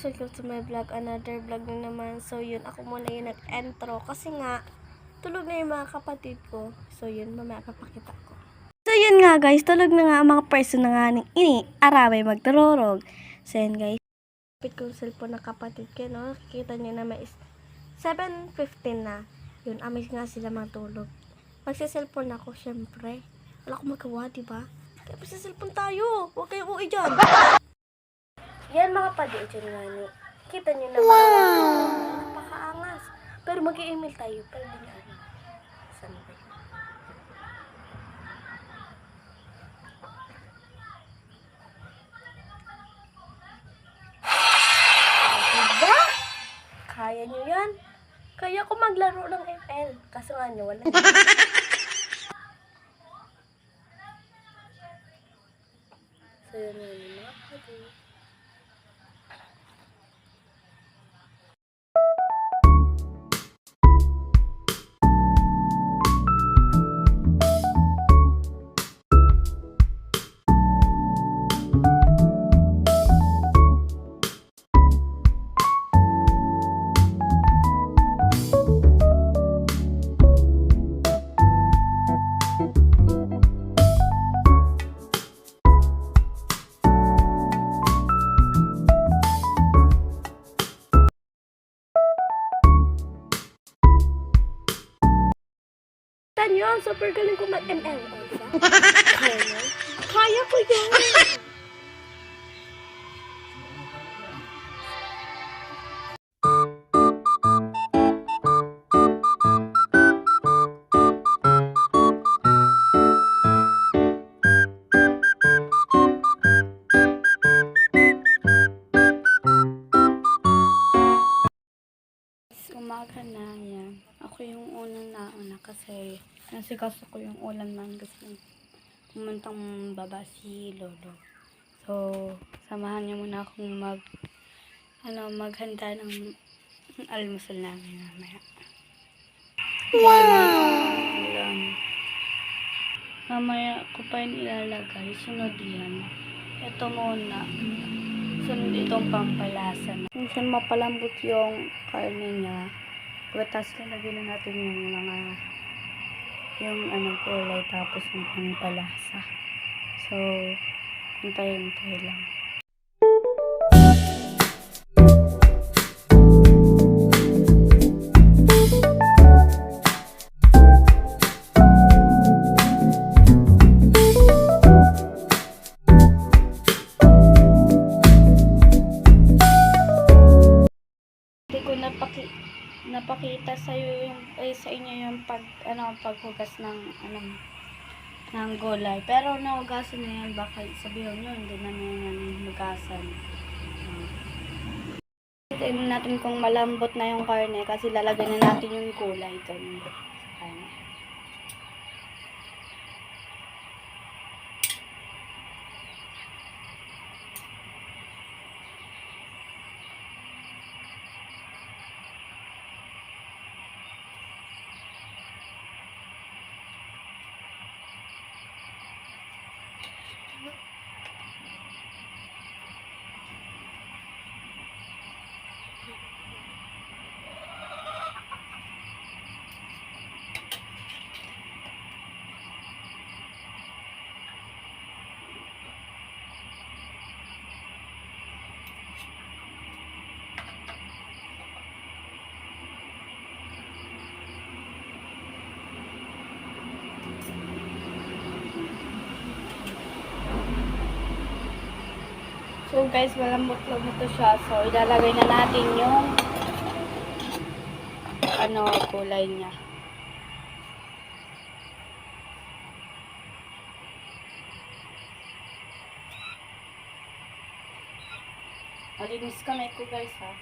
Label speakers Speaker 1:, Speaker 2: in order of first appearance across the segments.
Speaker 1: welcome to my vlog. Another vlog na naman. So yun, ako muna yung nag-intro kasi nga tulog na yung mga kapatid ko. So yun, mamaya papakita ko. So yun nga guys, tulog na nga ang mga person na nga ng araway magdururog. So yun guys, kapit ko yung cellphone ng kapatid ko, no? Nakikita nyo na may 7:15 na. Yun, amis nga sila matulog. Magsa-cellphone ako, syempre. Wala akong magawa, diba? Kaya magsa-cellphone tayo. Huwag kayo uwi dyan. Yan mga padi, dyan nga ni. Kita nyo naman. Wow! Napakaangas. Pero mag-i-email tayo. Pero di na ano. Saan ba yun? Diba? Kaya nyo yan. Kaya ko maglaro ng FL. Kaso nga nyo, wala. So yun yun mga padi. Yun, super galing ko mag-ML. O, diba? Kaya mo? Kaya ko yun!
Speaker 2: Umaga na yan. Ako yung unang nauna kasi nasikaso ko yung ulam namin kasi pumuntang baba si Lolo. So, samahan niya muna akong maghanda ng almusal namin mamaya. Wow! Mamaya ko pa yun ilalagay. Sunod yan. Ito muna. Sunod itong pampalasa na. Minsan mapalambot yung karne niya. Tapos lalagyan na natin yung kulay tapos yung pampalasa. So, hintay-hintay lang. Napakita sa inyo yung paghugas ng gulay. Pero nahugasan na yan, baka sabihin nyo, hindi na yan hugasan. Tignan natin kung malambot na yung karne kasi lalagyan na natin yung gulay doon. So guys, malambot-lambot ito siya. So ilalagay na natin yung kulay niya. Malinis kamay ko guys ha.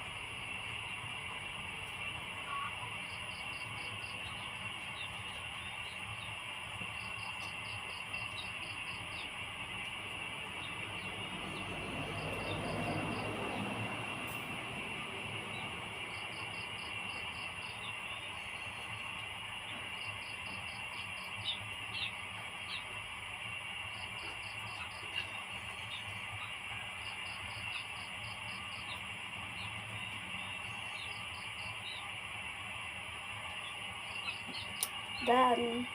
Speaker 2: Done.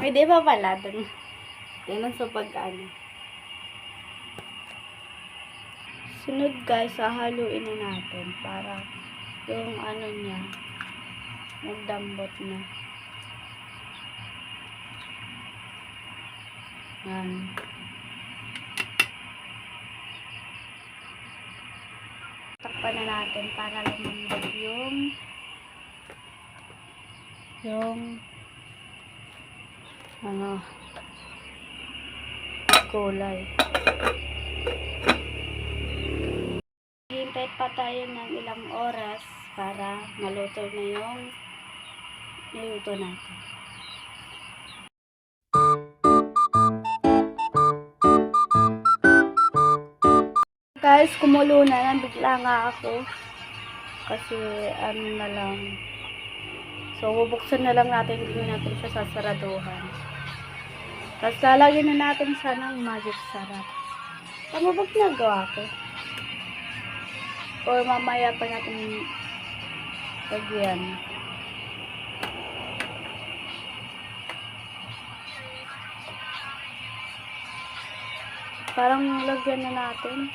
Speaker 2: Ay, di ba pala? Dun. Yan sa pag-ano. Sunod guys, hahaluin na natin para yung ano niya magdambot na. Yan. Takpan na natin para lumambot yung ano kulay. Hintay pa tayo ng ilang oras para maluto na yung niluto natin. Guys, kumulo na. Nabigla nga ako. Kasi ano na lang. So, bubuksan na lang natin. Hindi natin siya sasaraduhan. Tapos lalagyan na natin siya ng magic sarap. Tama ba ginagawa ko? Or mamaya pa natin lagyan. Parang lagyan na natin.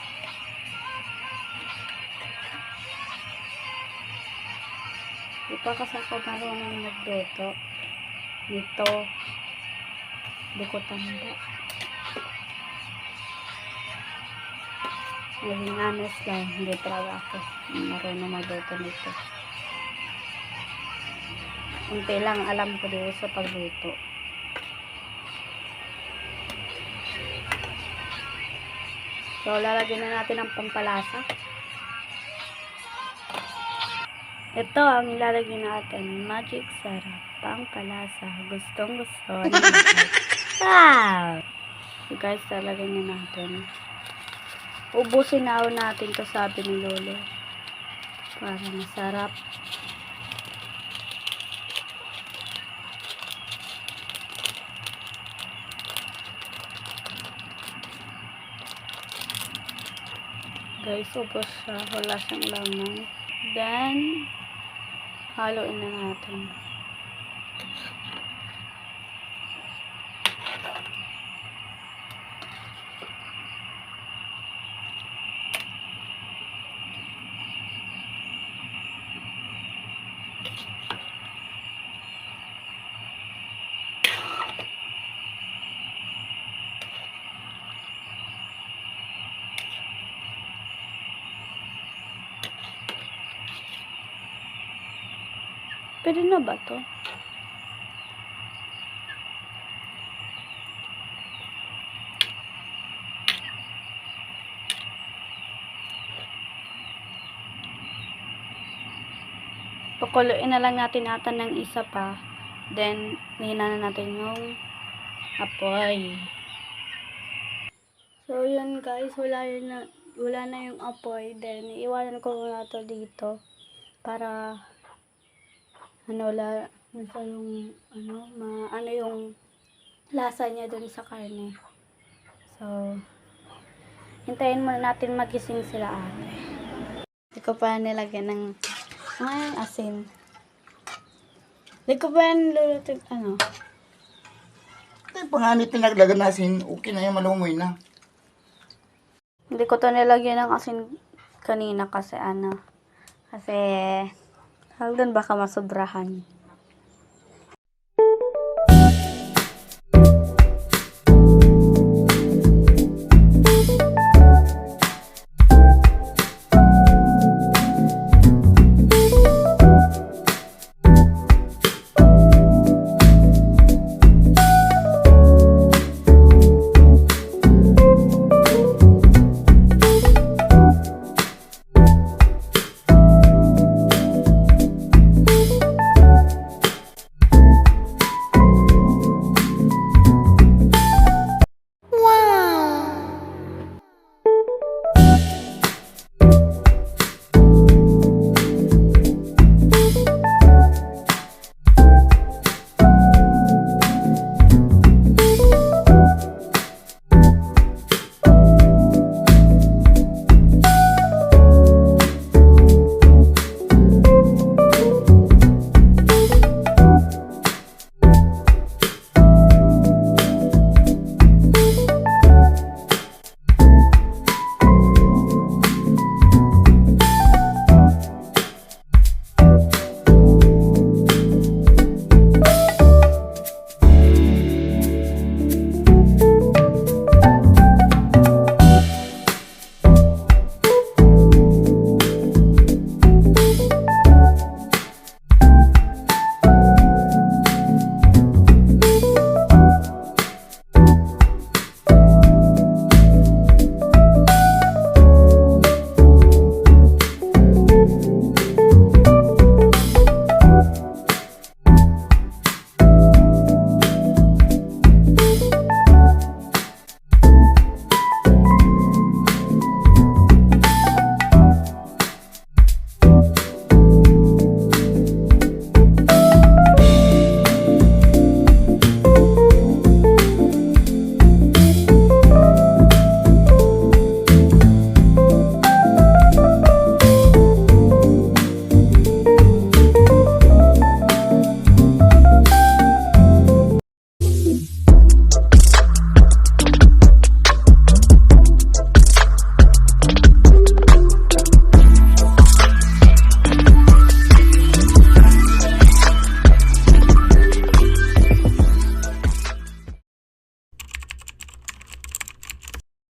Speaker 2: Di pa kasi ako marunong magluto. Dito. Di ko tanda. Naging honest lang. Hindi talaga ako marunong magluto nito. Unti lang alam ko dito sa pagluto. So, lalagyan na natin ang pampalasa. Ito ang ilalagay natin. Magic sarap. Pampalasa. Gustong gusto. Wow! So guys, lalagyan na natin. Ubusin na natin to, sabi ni Lolo. Para masarap. Guys, ubos siya. Wala siyang laman. Then, haluin na natin. Pwede na ba to? Pakuluin na lang natin ata ng isa pa. Then, hina na natin yung apoy. So, yun guys. Wala na yung apoy. Then, iwanan ko muna to dito. Para yung lasa niya dun sa karne. So, hintayin muna natin magising sila ate. Hindi ko pa nilagyan ng asin. Hindi ko pa nilulutin
Speaker 3: Panganit pinaglagan nasin, okay na yan, malumoy na.
Speaker 2: Hindi ko to nilagyan ng asin kanina kasi kasi hanggang baka masobrahan.